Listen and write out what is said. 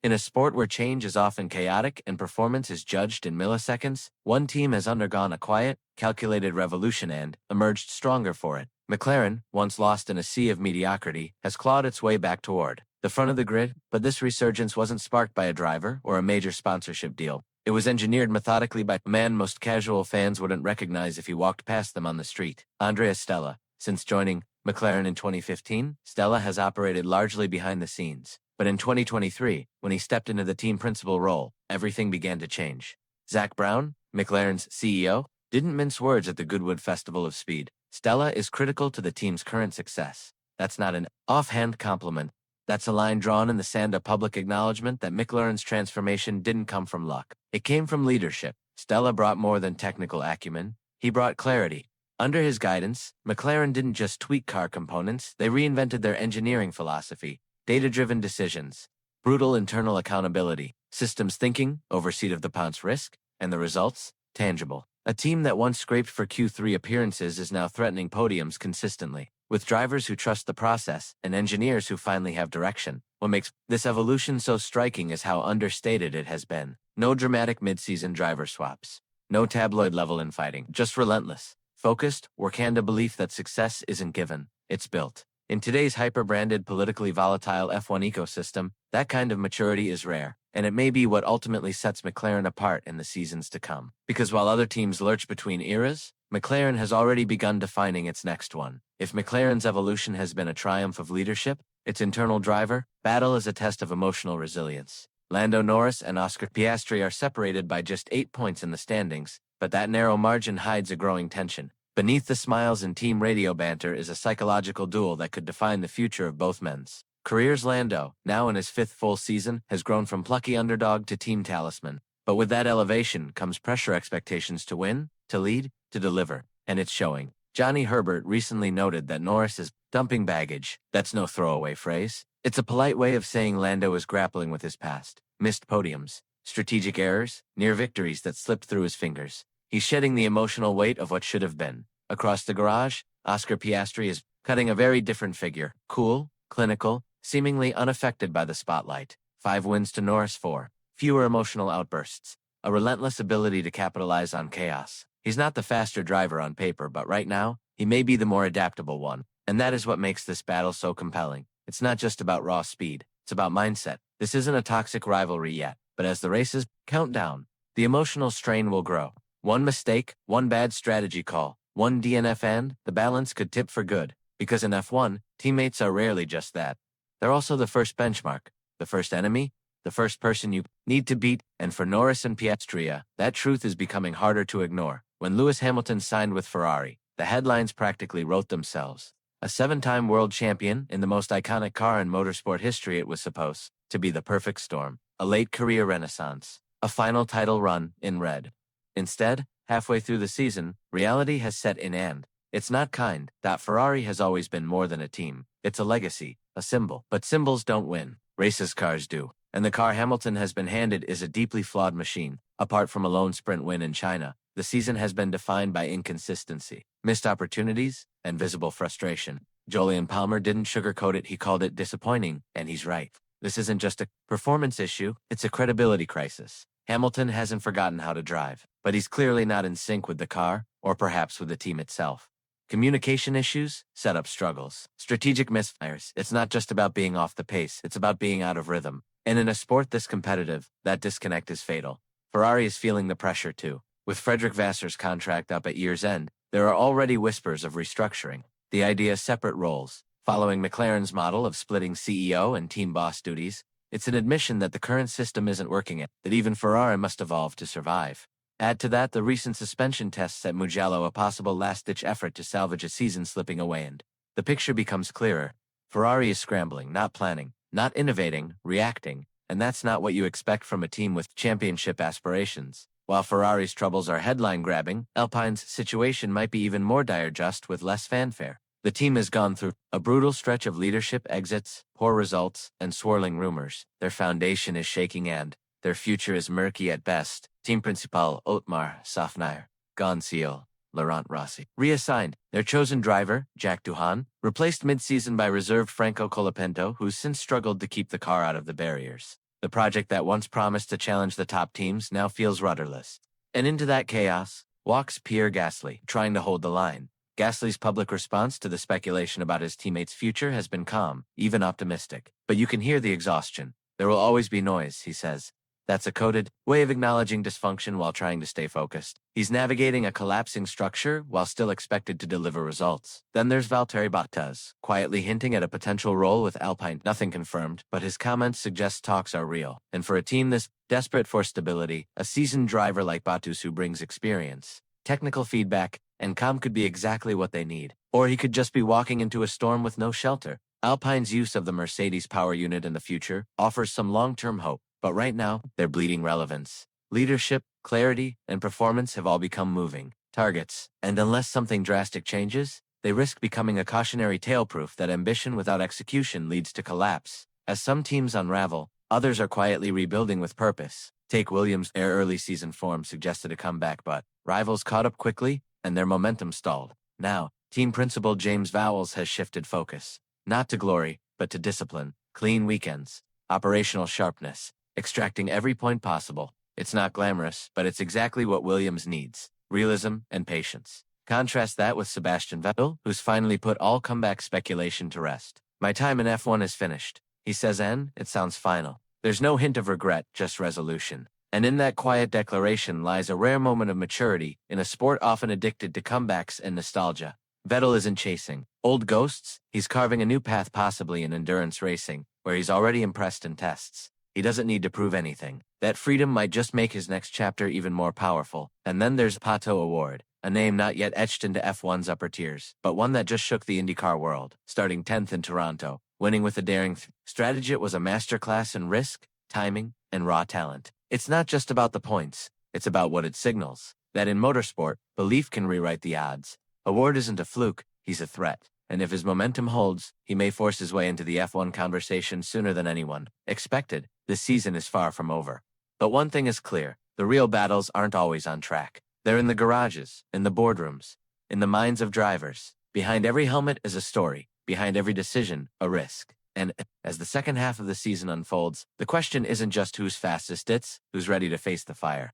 In a sport where change is often chaotic and performance is judged in milliseconds, one team has undergone a quiet, calculated revolution and emerged stronger for it. McLaren, once lost in a sea of mediocrity, has clawed its way back toward the front of the grid, but this resurgence wasn't sparked by a driver or a major sponsorship deal. It was engineered methodically by a man most casual fans wouldn't recognize if he walked past them on the street, Andrea Stella. Since joining McLaren in 2015, Stella has operated largely behind the scenes. But in 2023, when he stepped into the team principal role, everything began to change. Zak Brown, McLaren's CEO, didn't mince words at the Goodwood Festival of Speed. Stella is critical to the team's current success. That's not an offhand compliment. That's a line drawn in the sand, a public acknowledgement that McLaren's transformation didn't come from luck. It came from leadership. Stella brought more than technical acumen. He brought clarity. Under his guidance, McLaren didn't just tweak car components, they reinvented their engineering philosophy. Data-driven decisions, brutal internal accountability, systems thinking, overseat of the pounce risk, and the results, tangible. A team that once scraped for Q3 appearances is now threatening podiums consistently, with drivers who trust the process and engineers who finally have direction. What makes this evolution so striking is how understated it has been. No dramatic mid-season driver swaps. No tabloid-level infighting. Just relentless, focused, work-hand belief that success isn't given, it's built. In today's hyper-branded, politically volatile F1 ecosystem, that kind of maturity is rare, and it may be what ultimately sets McLaren apart in the seasons to come. Because while other teams lurch between eras, McLaren has already begun defining its next one. If McLaren's evolution has been a triumph of leadership, its internal driver battle is a test of emotional resilience. Lando Norris and Oscar Piastri are separated by just 8 points in the standings, but that narrow margin hides a growing tension. Beneath the smiles and team radio banter is a psychological duel that could define the future of both men's careers. Lando, now in his 5th full season, has grown from plucky underdog to team talisman. But with that elevation comes pressure, expectations to win, to lead, to deliver, and it's showing. Johnny Herbert recently noted that Norris is dumping baggage. That's no throwaway phrase. It's a polite way of saying Lando is grappling with his past, missed podiums, strategic errors, near victories that slipped through his fingers. He's shedding the emotional weight of what should have been. Across the garage, Oscar Piastri is cutting a very different figure. Cool, clinical, seemingly unaffected by the spotlight. 5 wins to Norris 4. Fewer emotional outbursts. A relentless ability to capitalize on chaos. He's not the faster driver on paper, but right now, he may be the more adaptable one. And that is what makes this battle so compelling. It's not just about raw speed. It's about mindset. This isn't a toxic rivalry yet, but as the races count down, the emotional strain will grow. One mistake, one bad strategy call, one DNF and the balance could tip for good. Because in F1, teammates are rarely just that. They're also the first benchmark, the first enemy, the first person you need to beat. And for Norris and Piastri, that truth is becoming harder to ignore. When Lewis Hamilton signed with Ferrari, the headlines practically wrote themselves. A 7-time world champion in the most iconic car in motorsport history, it was supposed to be the perfect storm. A late career renaissance. A final title run in red. Instead, halfway through the season, reality has set in and it's not kind. That Ferrari has always been more than a team. It's a legacy, a symbol. But symbols don't win. Races cars do. And the car Hamilton has been handed is a deeply flawed machine. Apart from a lone sprint win in China, the season has been defined by inconsistency, missed opportunities, and visible frustration. Jolyon Palmer didn't sugarcoat it, he called it disappointing, and he's right. This isn't just a performance issue, it's a credibility crisis. Hamilton hasn't forgotten how to drive, but he's clearly not in sync with the car, or perhaps with the team itself. Communication issues, setup struggles, strategic misfires. It's not just about being off the pace, it's about being out of rhythm. And in a sport this competitive, that disconnect is fatal. Ferrari is feeling the pressure too. With Frederick Vassar's contract up at year's end, there are already whispers of restructuring. The idea of separate roles, following McLaren's model of splitting CEO and team boss duties. It's an admission that the current system isn't working, that even Ferrari must evolve to survive. Add to that the recent suspension tests at Mugello, a possible last-ditch effort to salvage a season slipping away, and the picture becomes clearer. Ferrari is scrambling, not planning, not innovating, reacting, and that's not what you expect from a team with championship aspirations. While Ferrari's troubles are headline-grabbing, Alpine's situation might be even more dire, just with less fanfare. The team has gone through a brutal stretch of leadership exits, poor results, and swirling rumors. Their foundation is shaking and their future is murky at best. Team principal Otmar Safnauer, gone CEO Laurent Rossi, reassigned. Their chosen driver, Jack Doohan, replaced mid-season by reserved Franco Colapinto, who's since struggled to keep the car out of the barriers. The project that once promised to challenge the top teams now feels rudderless. And into that chaos walks Pierre Gasly, trying to hold the line. Gasly's public response to the speculation about his teammates' future has been calm, even optimistic. But you can hear the exhaustion. There will always be noise, he says. That's a coded way of acknowledging dysfunction while trying to stay focused. He's navigating a collapsing structure while still expected to deliver results. Then there's Valtteri Bottas, quietly hinting at a potential role with Alpine. Nothing confirmed, but his comments suggest talks are real. And for a team this desperate for stability, a seasoned driver like Bottas who brings experience, technical feedback, and calm could be exactly what they need. Or he could just be walking into a storm with no shelter. Alpine's use of the Mercedes power unit in the future offers some long-term hope. But right now, they're bleeding relevance. Leadership, clarity, and performance have all become moving targets, and unless something drastic changes, they risk becoming a cautionary tale proof that ambition without execution leads to collapse. As some teams unravel, others are quietly rebuilding with purpose. Take Williams. Their early season form suggested a comeback, but rivals caught up quickly, and their momentum stalled. Now, team principal James Vowles has shifted focus, not to glory, but to discipline, clean weekends, operational sharpness, extracting every point possible. It's not glamorous, but it's exactly what Williams needs: realism and patience. Contrast that with Sebastian Vettel, who's finally put all comeback speculation to rest. My time in F1 is finished, he says, and it sounds final. There's no hint of regret, just resolution. And in that quiet declaration lies a rare moment of maturity in a sport often addicted to comebacks and nostalgia. Vettel isn't chasing old ghosts, he's carving a new path, possibly in endurance racing, where he's already impressed in tests. He doesn't need to prove anything. That freedom might just make his next chapter even more powerful. And then there's Pato O'Ward, a name not yet etched into F1's upper tiers, but one that just shook the IndyCar world, starting 10th in Toronto, winning with a daring strategy. It was a masterclass in risk, timing, and raw talent. It's not just about the points, it's about what it signals. That in motorsport, belief can rewrite the odds. O'Ward isn't a fluke, he's a threat. And if his momentum holds, he may force his way into the F1 conversation sooner than anyone expected. This season is far from over. But one thing is clear: the real battles aren't always on track. They're in the garages, in the boardrooms, in the minds of drivers. Behind every helmet is a story. Behind every decision, a risk. And as the second half of the season unfolds, the question isn't just who's fastest, it's who's ready to face the fire.